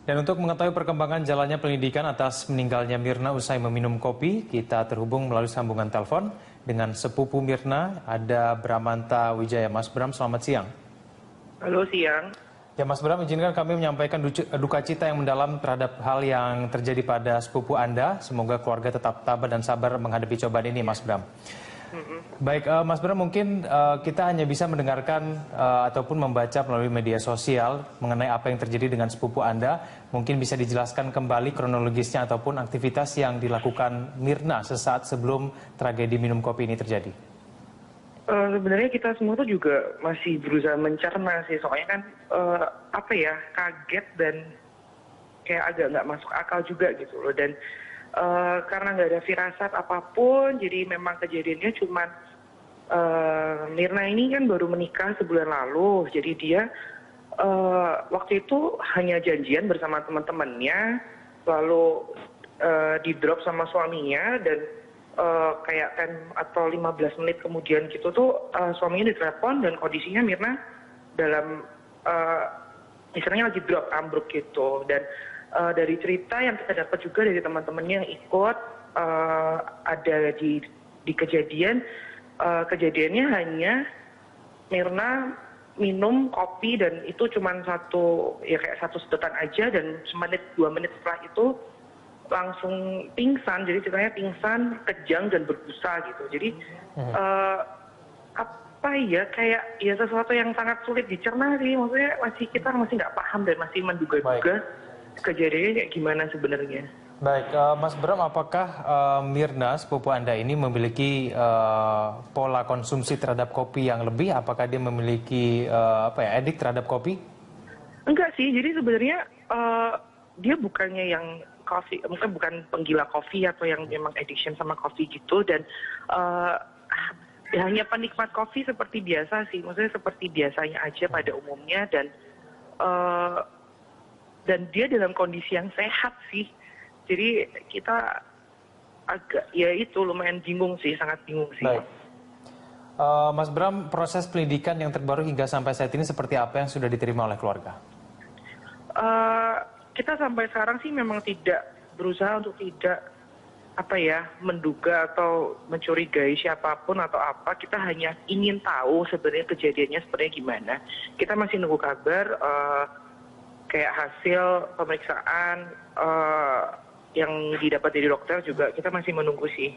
Dan untuk mengetahui perkembangan jalannya penyelidikan atas meninggalnya Mirna usai meminum kopi, kita terhubung melalui sambungan telepon dengan sepupu Mirna, ada Bramanta Wijaya. Mas Bram, selamat siang. Halo, siang. Ya Mas Bram, izinkan kami menyampaikan duka cita yang mendalam terhadap hal yang terjadi pada sepupu Anda. Semoga keluarga tetap tabah dan sabar menghadapi cobaan ini, Mas Bram. Baik, Mas Bram, mungkin kita hanya bisa mendengarkan ataupun membaca melalui media sosial mengenai apa yang terjadi dengan sepupu Anda. Mungkin bisa dijelaskan kembali kronologisnya ataupun aktivitas yang dilakukan Mirna sesaat sebelum tragedi minum kopi ini terjadi. Sebenarnya kita semua tuh juga masih berusaha mencerna sih, soalnya kan kaget dan kayak agak nggak masuk akal juga gitu loh. Dan karena nggak ada firasat apapun, jadi memang kejadiannya cuman Mirna ini kan baru menikah sebulan lalu, jadi dia waktu itu hanya janjian bersama teman-temannya, lalu di drop sama suaminya, dan kayak 10 atau 15 menit kemudian gitu tuh suaminya ditelepon dan kondisinya Mirna dalam misalnya lagi drop ambruk gitu. Dan dari cerita yang kita dapat juga dari teman-temannya yang ikut ada di kejadian, kejadiannya hanya Mirna minum kopi dan itu cuma satu sedotan aja, dan semenit 2 menit setelah itu langsung pingsan. Jadi ceritanya pingsan, kejang dan berbusa gitu. Jadi kayak sesuatu yang sangat sulit dicerna sih. Maksudnya kita masih nggak paham dan masih menduga-duga kejadiannya kayak gimana sebenarnya. Baik, Mas Bram, apakah Mirna, sepupu Anda ini memiliki pola konsumsi terhadap kopi yang lebih? Apakah dia memiliki edik terhadap kopi? Enggak sih, jadi sebenarnya dia bukannya yang kopi, mungkin bukan penggila kopi atau yang memang addiction sama kopi gitu, dan hanya penikmat kopi seperti biasa sih, maksudnya seperti biasanya aja pada umumnya, dan dia dalam kondisi yang sehat sih. Jadi kita agak lumayan bingung sih, sangat bingung sih. Baik. Mas Bram, proses pendidikan yang terbaru hingga sampai saat ini seperti apa yang sudah diterima oleh keluarga? Kita sampai sekarang sih memang tidak berusaha untuk tidak menduga atau mencurigai siapapun atau apa. Kita hanya ingin tahu sebenarnya kejadiannya sebenarnya gimana. Kita masih nunggu kabar kayak hasil pemeriksaan yang didapat dari dokter juga. Kita masih menunggu sih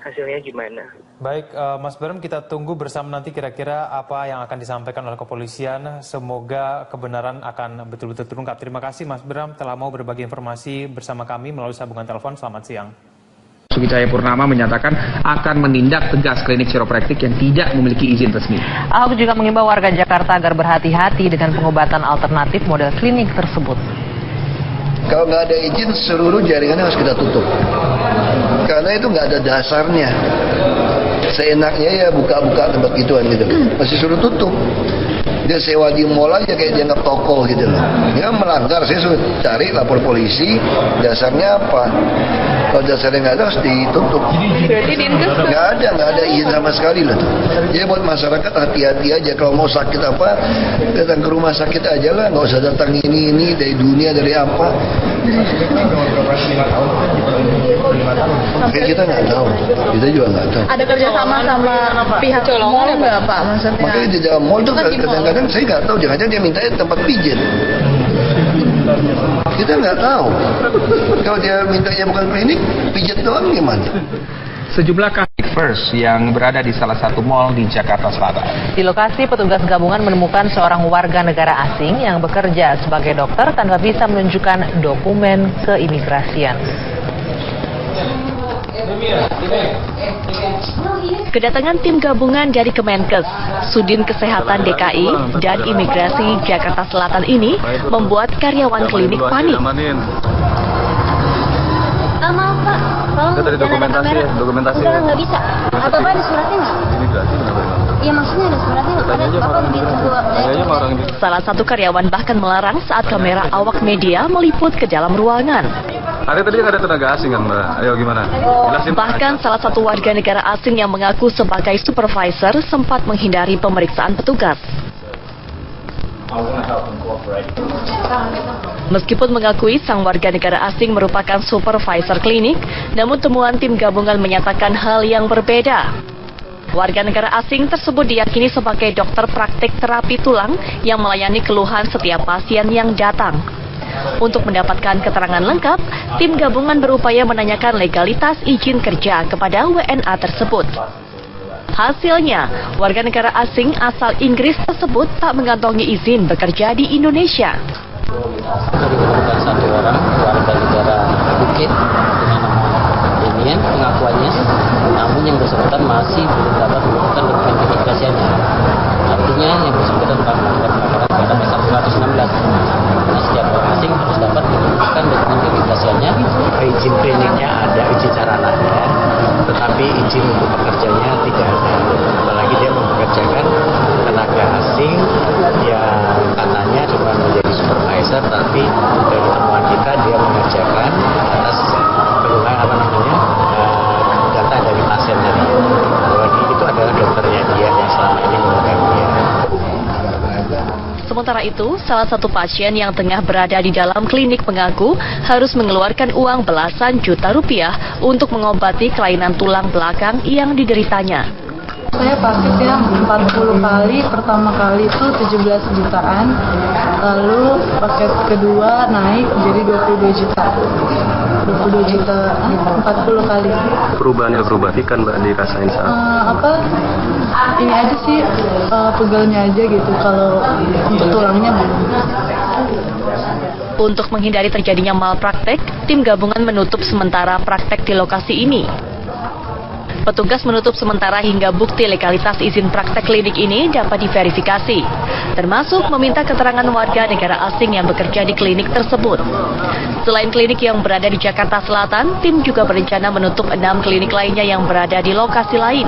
hasilnya gimana. Baik, Mas Bram, kita tunggu bersama nanti kira-kira apa yang akan disampaikan oleh kepolisian. Semoga kebenaran akan betul-betul terungkap. Terima kasih Mas Bram telah mau berbagi informasi bersama kami melalui sambungan telepon. Selamat siang. Basuki Cahayapurnama menyatakan akan menindak tegas klinik chiropraktik yang tidak memiliki izin resmi. Ahok juga mengimbau warga Jakarta agar berhati-hati dengan pengobatan alternatif model klinik tersebut. Kalau nggak ada izin, seluruh jaringannya harus kita tutup. Karena itu nggak ada dasarnya. Seenaknya ya buka-buka tempat gituan gitu. Masih suruh tutup. Dia sewa di mall aja kayak dianggap toko gitu loh. Dia melanggar, saya suruh cari, lapor polisi. Dasarnya apa? Kalau dasarnya nggak ada, harus ditutup. Berarti Dinkes nggak ada izin sama sekali loh. Jadi buat masyarakat hati-hati aja. Kalau mau sakit apa, datang ke rumah sakit aja lah. Nggak usah datang ini dari dunia, dari apa. Kita nggak tahu. Kita juga nggak tahu. ada kerjasama sama pihak mall nggak Pak? Maksudnya? Makanya di dalam mall tuh kadang-kadang saya nggak tahu. Jangan-jangan dia mintanya tempat pijat. Kita nggak tahu. Kalau dia mintanya bukan klinik, pijat doang gimana? Sejumlah klinik First yang berada di salah satu mal di Jakarta Selatan. Di lokasi, petugas gabungan menemukan seorang warga negara asing yang bekerja sebagai dokter tanpa bisa menunjukkan dokumen keimigrasian. Kedatangan tim gabungan dari Kemenkes, Sudin Kesehatan DKI, dan Imigrasi Jakarta Selatan ini membuat karyawan klinik panik. Maaf Pak, tolong jangan ada kamera. Dokumentasi. Enggak, nggak bisa. Apa Pak, ada suratnya nggak? Imigrasi kenapa? Iya, maksudnya ada suratnya nggak? Ada Bapak begitu. Salah satu karyawan bahkan melarang saat kamera awak media meliput ke dalam ruangan. Tadi ada tenaga asing kan Mbak? Ayo gimana? Jelasin. Bahkan salah satu warga negara asing yang mengaku sebagai supervisor sempat menghindari pemeriksaan petugas. Meskipun mengakui sang warga negara asing merupakan supervisor klinik, namun temuan tim gabungan menyatakan hal yang berbeda. Warga negara asing tersebut diyakini sebagai dokter praktik terapi tulang yang melayani keluhan setiap pasien yang datang. Untuk mendapatkan keterangan lengkap, tim gabungan berupaya menanyakan legalitas izin kerja kepada WNA tersebut. Hasilnya, warga negara asing asal Inggris tersebut tak mengantongi izin bekerja di Indonesia. Ditemukan satu orang warga negara Bukit dengan nama Demian pengakuannya, namun yang bersangkutan masih belum dapat menunjukkan dokumen identifikasinya. Artinya yang bersangkutan telah melakukan pelanggaran terhadap pasal 116. Nah, setiap orang asing harus dapat menunjukkan dokumen identifikasinya. Izin kliniknya ada, izin sarananya, tetapi izin untuk bekerjanya tidak ada. Apalagi dia mempekerjakan tenaga asing yang katanya cuma menjadi supervisor, tapi dari temuan kita dia mengerjakan atas keluhan data dari pasien tadi. Bahwa itu adalah dokternya dia yang selama ini memegang dia. Sementara itu, salah satu pasien yang tengah berada di dalam klinik mengaku harus mengeluarkan uang belasan juta rupiah untuk mengobati kelainan tulang belakang yang dideritanya. Saya praktik ya 40 kali, pertama kali itu 17 jutaan, lalu paket kedua naik jadi 22 juta. 22 juta 40 kali. Perubahan kan Mbak dirasain saat? Ini aja sih, pegelnya aja gitu, kalau untuk tulangnya belum. Untuk menghindari terjadinya malpraktek, tim gabungan menutup sementara praktek di lokasi ini. Petugas menutup sementara hingga bukti legalitas izin praktek klinik ini dapat diverifikasi, termasuk meminta keterangan warga negara asing yang bekerja di klinik tersebut. Selain klinik yang berada di Jakarta Selatan, tim juga berencana menutup 6 klinik lainnya yang berada di lokasi lain.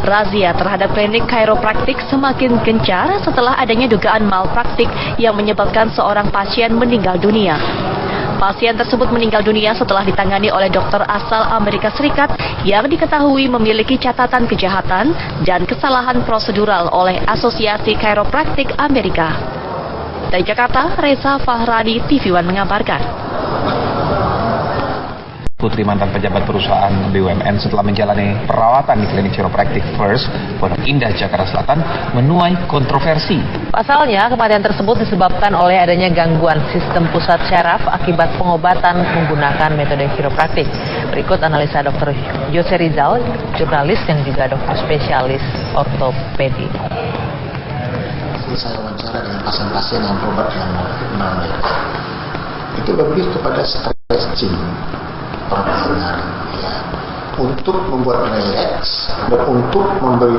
Razia terhadap klinik chiropraktik semakin gencar setelah adanya dugaan malpraktik yang menyebabkan seorang pasien meninggal dunia. Pasien tersebut meninggal dunia setelah ditangani oleh dokter asal Amerika Serikat yang diketahui memiliki catatan kejahatan dan kesalahan prosedural oleh Asosiasi Chiropraktik Amerika. Dari Jakarta, Reza Fahrani, TV One mengabarkan. Putri mantan pejabat perusahaan BUMN setelah menjalani perawatan di klinik chiropractic First, Pondok Indah, Jakarta Selatan, menuai kontroversi. Pasalnya, kematian tersebut disebabkan oleh adanya gangguan sistem pusat syaraf akibat pengobatan menggunakan metode chiropractic. Berikut analisa Dr. Jose Rizal, jurnalis yang juga dokter spesialis ortopedi. Saya wawancara dengan pasien-pasien yang berobat yang normalnya. Itu lebih kepada stretching. Ya, untuk membuat relax dan untuk memberi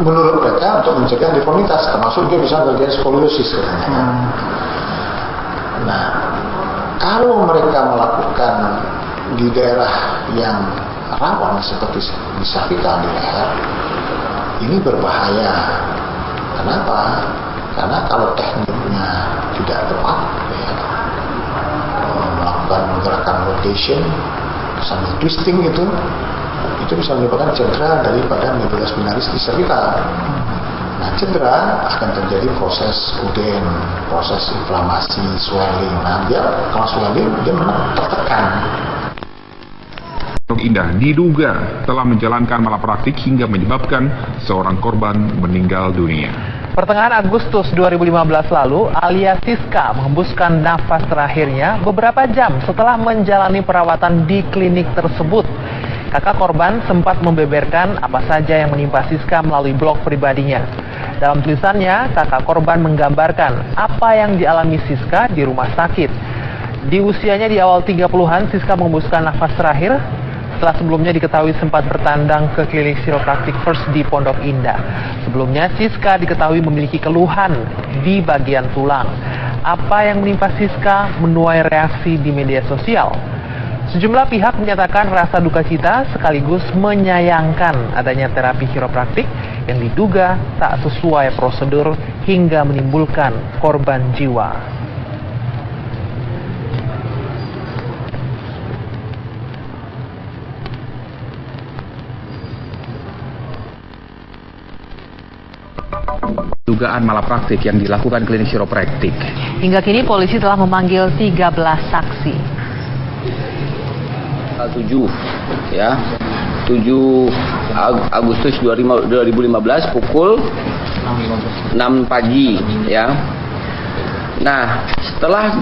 menurut mereka untuk mencegah deformitas, termasuk dia bisa bagian skoliosis katanya. Nah, kalau mereka melakukan di daerah yang rawan seperti di cervical di leher, ini berbahaya. Kenapa? Karena kalau tekniknya tidak tepat, ya, melakukan gerakan rotation sambil twisting itu bisa menyebabkan cedera daripada medulla spinalis di cervical. Nah, cedera akan terjadi proses udem, proses inflamasi, swelling. Nah, kalau swelling dia memang tertekan. Pondok Indah diduga telah menjalankan malapraktik hingga menyebabkan seorang korban meninggal dunia. Pertengahan Agustus 2015 lalu, Alia Siska menghembuskan nafas terakhirnya beberapa jam setelah menjalani perawatan di klinik tersebut. Kakak korban sempat membeberkan apa saja yang menimpa Siska melalui blog pribadinya. Dalam tulisannya, kakak korban menggambarkan apa yang dialami Siska di rumah sakit. Di usianya di awal 30-an, Siska menghembuskan nafas terakhir setelah sebelumnya diketahui sempat bertandang ke klinik chiropractic First di Pondok Indah. Sebelumnya, Siska diketahui memiliki keluhan di bagian tulang. Apa yang menimpa Siska menuai reaksi di media sosial. Sejumlah pihak menyatakan rasa duka cita sekaligus menyayangkan adanya terapi chiropractic yang diduga tak sesuai prosedur hingga menimbulkan korban jiwa. dugaan malapraktik yang dilakukan klinik chiropractic. Hingga kini polisi telah memanggil 13 saksi. 7 Agustus 2015 pukul 6 pagi ya. Nah, setelah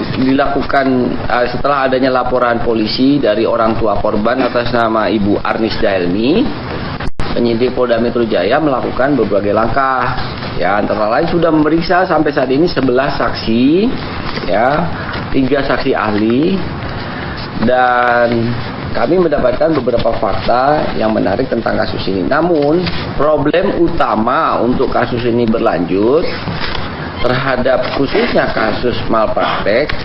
adanya laporan polisi dari orang tua korban atas nama Ibu Arnis Daelmi, penyidik Polda Metro Jaya melakukan berbagai langkah. Ya, antara lain sudah memeriksa sampai saat ini 11 saksi, ya, 3 saksi ahli, dan kami mendapatkan beberapa fakta yang menarik tentang kasus ini. Namun, problem utama untuk kasus ini berlanjut terhadap khususnya kasus malpraktek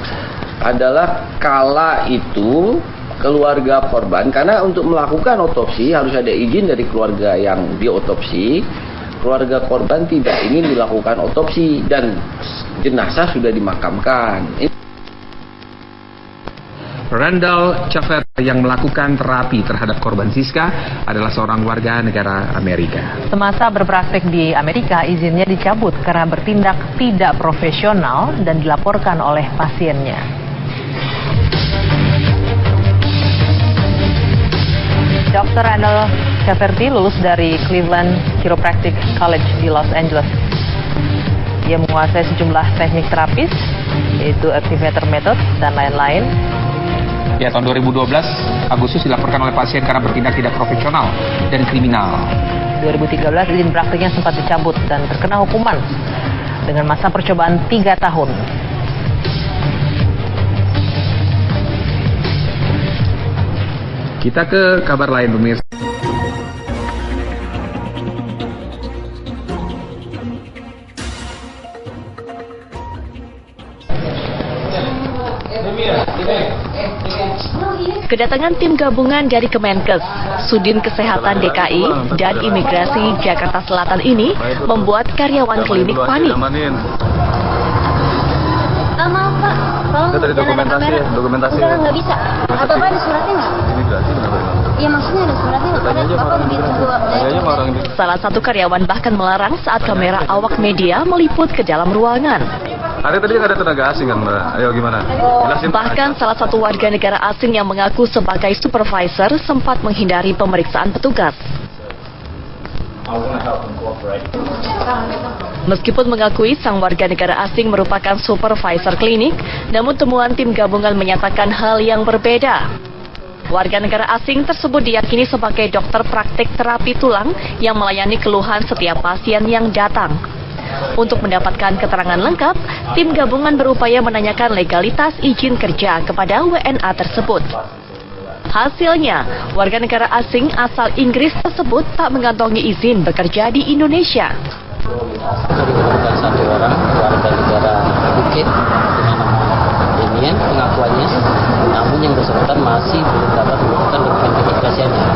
adalah kala itu keluarga korban, karena untuk melakukan otopsi harus ada izin dari keluarga yang diotopsi. Keluarga korban tidak ingin dilakukan otopsi dan jenazah sudah dimakamkan. Randall Chafer yang melakukan terapi terhadap korban Siska adalah seorang warga negara Amerika. Semasa berpraktek di Amerika, izinnya dicabut karena bertindak tidak profesional dan dilaporkan oleh pasiennya. Dr. Randall Chaferty lulus dari Cleveland Chiropractic College di Los Angeles. Ia menguasai sejumlah teknik terapis, yaitu activator method dan lain-lain. Ya, tahun 2012, Agustus dilaporkan oleh pasien karena bertindak tidak profesional dan kriminal. 2013, izin praktiknya sempat dicabut dan terkena hukuman dengan masa percobaan 3 tahun. Kita ke kabar lain, pemirsa. Kedatangan tim gabungan dari Kemenkes, Sudin Kesehatan DKI, dan Imigrasi Jakarta Selatan ini membuat karyawan klinik panik. Maaf Pak, tolong Tadi dokumentasi ya, dokumentasi. Enggak, nggak bisa. Atau Pak ada suratnya nggak? Imigrasi kenapa? Iya maksudnya ada suratnya nggak? Tanya aja Bapak begitu orang ini. Salah satu karyawan bahkan melarang saat kamera awak media meliput ke dalam ruangan. Ada tadi ada tenaga asing kan Mbak? Ayo gimana? Jelasin. Bahkan salah satu warga negara asing yang mengaku sebagai supervisor sempat menghindari pemeriksaan petugas. Meskipun mengakui sang warga negara asing merupakan supervisor klinik, namun temuan tim gabungan menyatakan hal yang berbeda. Warga negara asing tersebut diyakini sebagai dokter praktik terapi tulang yang melayani keluhan setiap pasien yang datang. Untuk mendapatkan keterangan lengkap, tim gabungan berupaya menanyakan legalitas izin kerja kepada WNA tersebut. Hasilnya, warga negara asing asal Inggris tersebut tak mengantongi izin bekerja di Indonesia. Ditemukan 1 orang warga negara Bukit dengan nama Demian pengakuannya, namun yang bersangkutan masih belum dapat menunjukkan dokumen keimigrasiannya.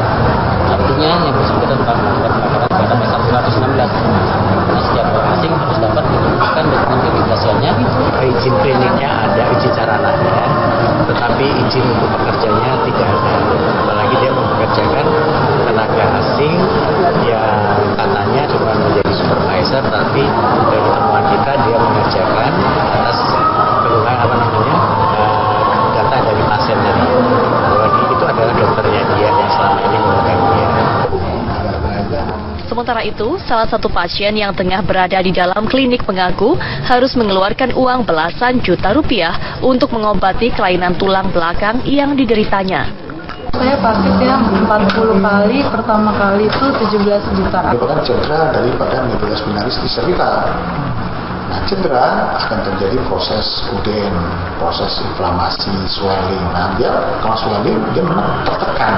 Artinya yang bersangkutan telah melakukan pelanggaran terhadap pasal 116. Nah, setiap orang asing harus dapat menunjukkan dokumen keimigrasiannya. Izin kliniknya ada, izin sarananya, tetapi izin untuk pekerjanya tidak ada. Apalagi dia mempekerjakan tenaga asing yang katanya cuma menjadi supervisor, tapi dari temuan kita dia mengerjakan atas keluhan data dari pasiennya. Jadi itu adalah dokternya dia yang selama ini menggunakan dia. Sementara itu, salah satu pasien yang tengah berada di dalam klinik mengaku harus mengeluarkan uang belasan juta rupiah untuk mengobati kelainan tulang belakang yang dideritanya. Saya praktik ya 40 kali, pertama kali itu 17 juta. Merupakan cedera daripada media spinalis di cervical. Nah, cedera akan terjadi proses udem, proses inflamasi, swelling. Nah, dia kalau swelling dia memang tertekan.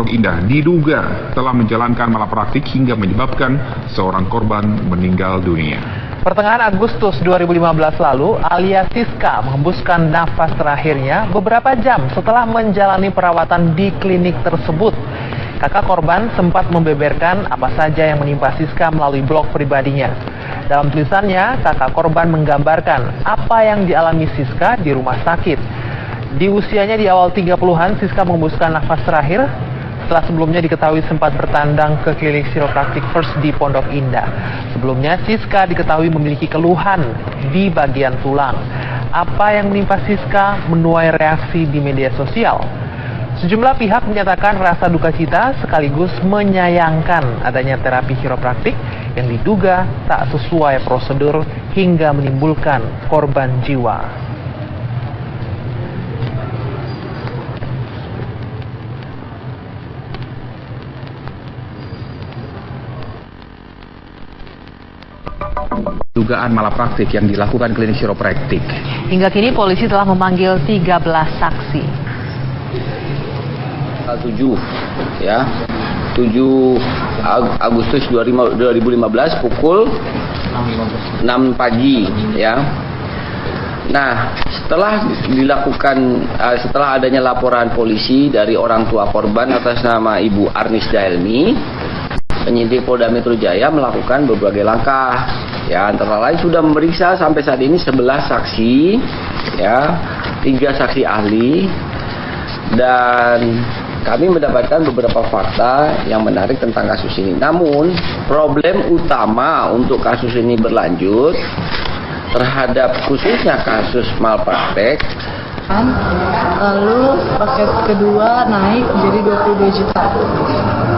Indah diduga telah menjalankan malapraktik hingga menyebabkan seorang korban meninggal dunia. Pertengahan Agustus 2015 lalu, Alia Siska menghembuskan nafas terakhirnya beberapa jam setelah menjalani perawatan di klinik tersebut. Kakak korban sempat membeberkan apa saja yang menimpa Siska melalui blog pribadinya. Dalam tulisannya, kakak korban menggambarkan apa yang dialami Siska di rumah sakit. Di usianya di awal 30-an, Siska menghembuskan nafas terakhir setelah sebelumnya diketahui sempat bertandang ke klinik Chiropractic First di Pondok Indah. Sebelumnya, Siska diketahui memiliki keluhan di bagian tulang. Apa yang menimpa Siska menuai reaksi di media sosial. Sejumlah pihak menyatakan rasa duka cita sekaligus menyayangkan adanya terapi chiropraktik yang diduga tak sesuai prosedur hingga menimbulkan korban jiwa. Dugaan malapraktik yang dilakukan klinik chiropraktik. Hingga kini polisi telah memanggil 13 saksi. 7 Agustus 2015 pukul 6 pagi ya. Nah, setelah adanya laporan polisi dari orang tua korban atas nama Ibu Arnis Daelmi, penyidik Polda Metro Jaya melakukan berbagai langkah. Ya, antara lain sudah memeriksa sampai saat ini 11 saksi, ya, 3 saksi ahli, dan kami mendapatkan beberapa fakta yang menarik tentang kasus ini. Namun, problem utama untuk kasus ini berlanjut terhadap khususnya kasus malpraktek. Lalu paket kedua naik jadi 22 juta.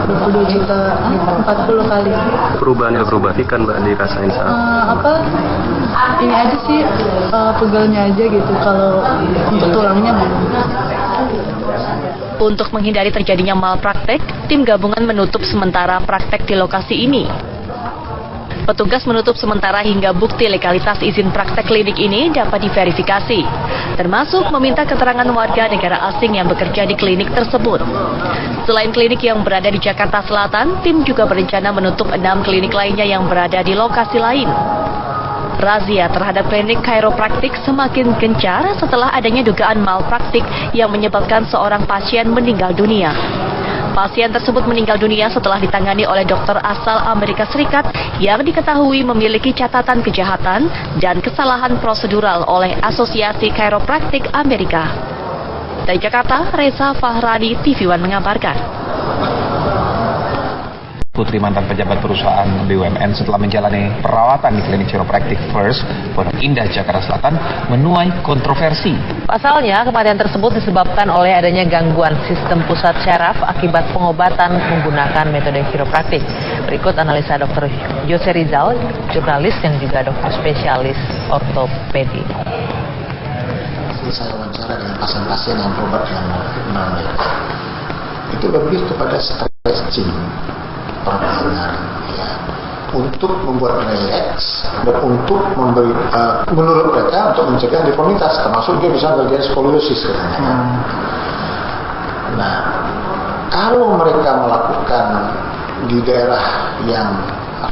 22 juta 40 kali. Perubahan kan Mbak dirasain saat? Ini aja sih pegalnya aja gitu, kalau untuk tulangnya belum. Untuk menghindari terjadinya malpraktek, tim gabungan menutup sementara praktek di lokasi ini. Petugas menutup sementara hingga bukti legalitas izin praktek klinik ini dapat diverifikasi, termasuk meminta keterangan warga negara asing yang bekerja di klinik tersebut. Selain klinik yang berada di Jakarta Selatan, tim juga berencana menutup 6 klinik lainnya yang berada di lokasi lain. Razia terhadap klinik chiropraktik semakin gencar setelah adanya dugaan malpraktik yang menyebabkan seorang pasien meninggal dunia. Pasien tersebut meninggal dunia setelah ditangani oleh dokter asal Amerika Serikat yang diketahui memiliki catatan kejahatan dan kesalahan prosedural oleh Asosiasi Chiropraktik Amerika. Dari Jakarta, Reza Fahrani, TV One mengabarkan. Putri mantan pejabat perusahaan BUMN setelah menjalani perawatan di klinik Chiropractic First, Pondok Indah, Jakarta Selatan, menuai kontroversi. Pasalnya, kematian tersebut disebabkan oleh adanya gangguan sistem pusat syaraf akibat pengobatan menggunakan metode chiropraktik. Berikut analisa Dr. Jose Rizal, jurnalis yang juga dokter spesialis ortopedi. Saya wawancara dengan pasien-pasien yang berobat yang non-medis. Itu lebih kepada stretching. Permainan ya, untuk membuat rileks dan untuk memberi menurut mereka untuk mencegah deformitas, termasuk dia bisa bagian skoliosis katanya. Nah, kalau mereka melakukan di daerah yang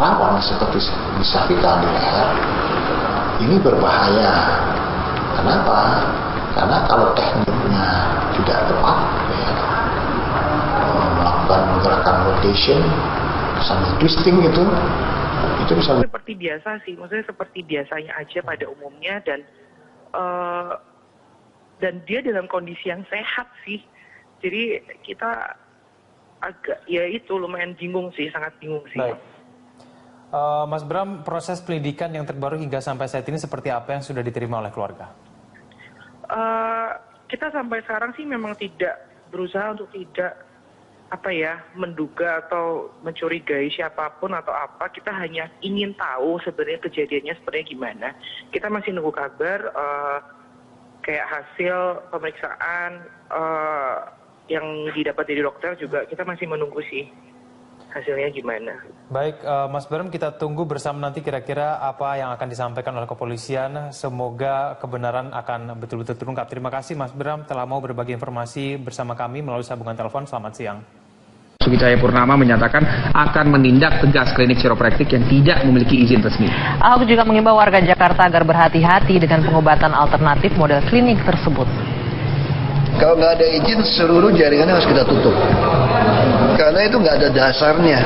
rawan seperti di cervical, di leher, ini berbahaya. Kenapa? Karena kalau tekniknya tidak tepat, ya, melakukan gerakan rotation sambil twisting itu bisa seperti biasa sih, maksudnya seperti biasanya aja pada umumnya, dan dia dalam kondisi yang sehat sih. Jadi kita agak lumayan bingung sih, sangat bingung sih. Baik. Mas Bram, proses pendidikan yang terbaru hingga sampai saat ini seperti apa yang sudah diterima oleh keluarga? Kita sampai sekarang sih memang tidak berusaha untuk tidak menduga atau mencurigai siapapun atau apa. Kita hanya ingin tahu sebenarnya kejadiannya sebenarnya gimana. Kita masih nunggu kabar kayak hasil pemeriksaan yang didapat dari dokter juga. Kita masih menunggu sih hasilnya gimana. Baik, Mas Bram, kita tunggu bersama nanti kira-kira apa yang akan disampaikan oleh kepolisian. Semoga kebenaran akan betul-betul terungkap. Terima kasih Mas Bram telah mau berbagi informasi bersama kami melalui sambungan telepon. Selamat siang. Basuki Cahayapurnama menyatakan akan menindak tegas klinik chiropraktik yang tidak memiliki izin resmi. Ahok juga mengimbau warga Jakarta agar berhati-hati dengan pengobatan alternatif model klinik tersebut. Kalau nggak ada izin, seluruh jaringannya harus kita tutup. Karena itu nggak ada dasarnya.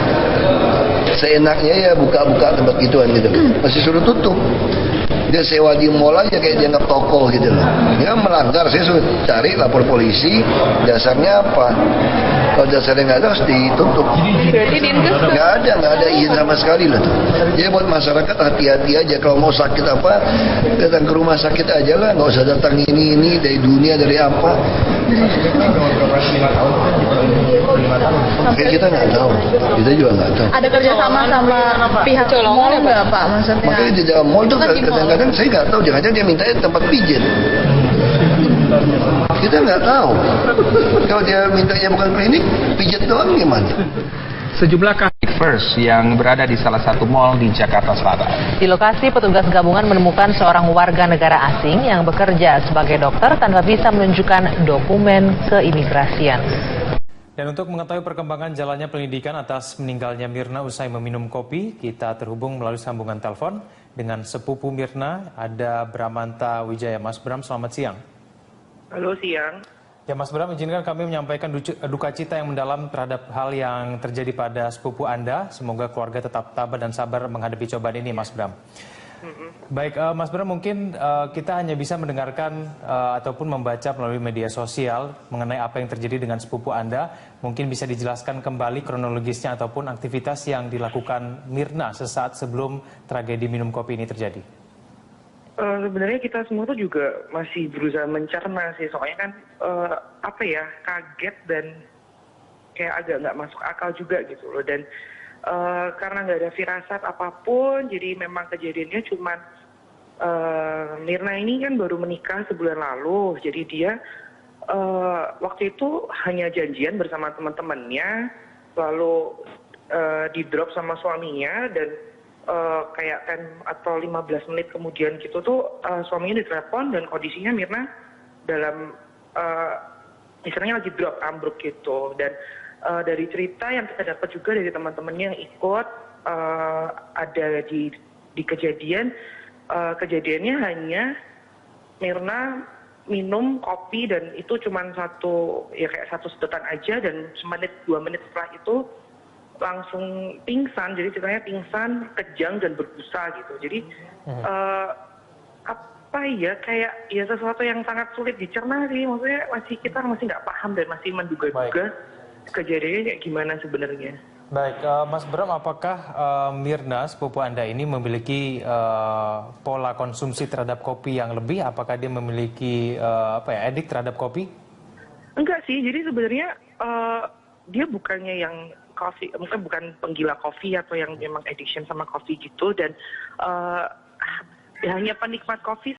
Seenaknya ya buka-buka tempat gituan gitu. Masih suruh tutup. Dia sewa di mall aja kayak dianggap toko gitu loh. Dia melanggar, saya suruh cari lapor polisi, dasarnya apa? Kalau dasarnya nggak ada harus ditutup. Nggak ada izin sama sekali lah. Jadi buat masyarakat hati-hati aja, kalau mau sakit apa, datang ke rumah sakit aja lah, nggak usah datang ini dari dunia dari apa. Kayak kita nggak tahu, kita juga nggak tahu. Ada kerjasama sama pihak mall nggak Pak? Maksudnya? Makanya di dalam mall tuh kadang-kadang saya nggak tahu, jangan-jangan dia mintanya tempat pijit. Kita nggak tahu. Kalau dia mintanya bukan klinik, pijat doang gimana? Sejumlah kasus First yang berada di salah satu mal di Jakarta Selatan. Di lokasi, petugas gabungan menemukan seorang warga negara asing yang bekerja sebagai dokter tanpa bisa menunjukkan dokumen keimigrasian. Dan untuk mengetahui perkembangan jalannya penyelidikan atas meninggalnya Mirna usai meminum kopi, kita terhubung melalui sambungan telepon dengan sepupu Mirna, ada Bramanta Wijaya. Mas Bram, selamat siang. Halo, siang. Ya Mas Bram, izinkan kami menyampaikan duka cita yang mendalam terhadap hal yang terjadi pada sepupu Anda. Semoga keluarga tetap tabah dan sabar menghadapi cobaan ini, Mas Bram. Baik, Mas Bram, mungkin kita hanya bisa mendengarkan ataupun membaca melalui media sosial mengenai apa yang terjadi dengan sepupu Anda. Mungkin bisa dijelaskan kembali kronologisnya ataupun aktivitas yang dilakukan Mirna sesaat sebelum tragedi minum kopi ini terjadi. Sebenarnya kita semua tuh juga masih berusaha mencerna sih, soalnya kan kaget dan kayak agak nggak masuk akal juga gitu loh. Dan karena nggak ada firasat apapun, jadi memang kejadiannya cuman Mirna ini kan baru menikah sebulan lalu, jadi dia waktu itu hanya janjian bersama teman-temannya, lalu di-drop sama suaminya, dan kayak 10 atau 15 menit kemudian gitu tuh suaminya ditelepon dan kondisinya Mirna dalam misalnya lagi drop ambruk gitu. Dan dari cerita yang kita dapat juga dari teman-temannya yang ikut ada di kejadian, kejadiannya hanya Mirna minum kopi dan itu cuma satu sedotan aja, dan 1-2 menit setelah itu langsung pingsan. Jadi ceritanya pingsan, kejang dan berbusa gitu. Jadi kayak sesuatu yang sangat sulit dicerna sih. Maksudnya kita masih nggak paham dan masih menduga-duga kejadiannya kayak gimana sebenarnya. Baik, Mas Bram, apakah Mirna, sepupu Anda ini memiliki pola konsumsi terhadap kopi yang lebih? Apakah dia memiliki edik terhadap kopi? Enggak sih, jadi sebenarnya dia bukannya yang kopi, mungkin bukan penggila kopi atau yang memang addiction sama kopi gitu, dan hanya penikmat kopi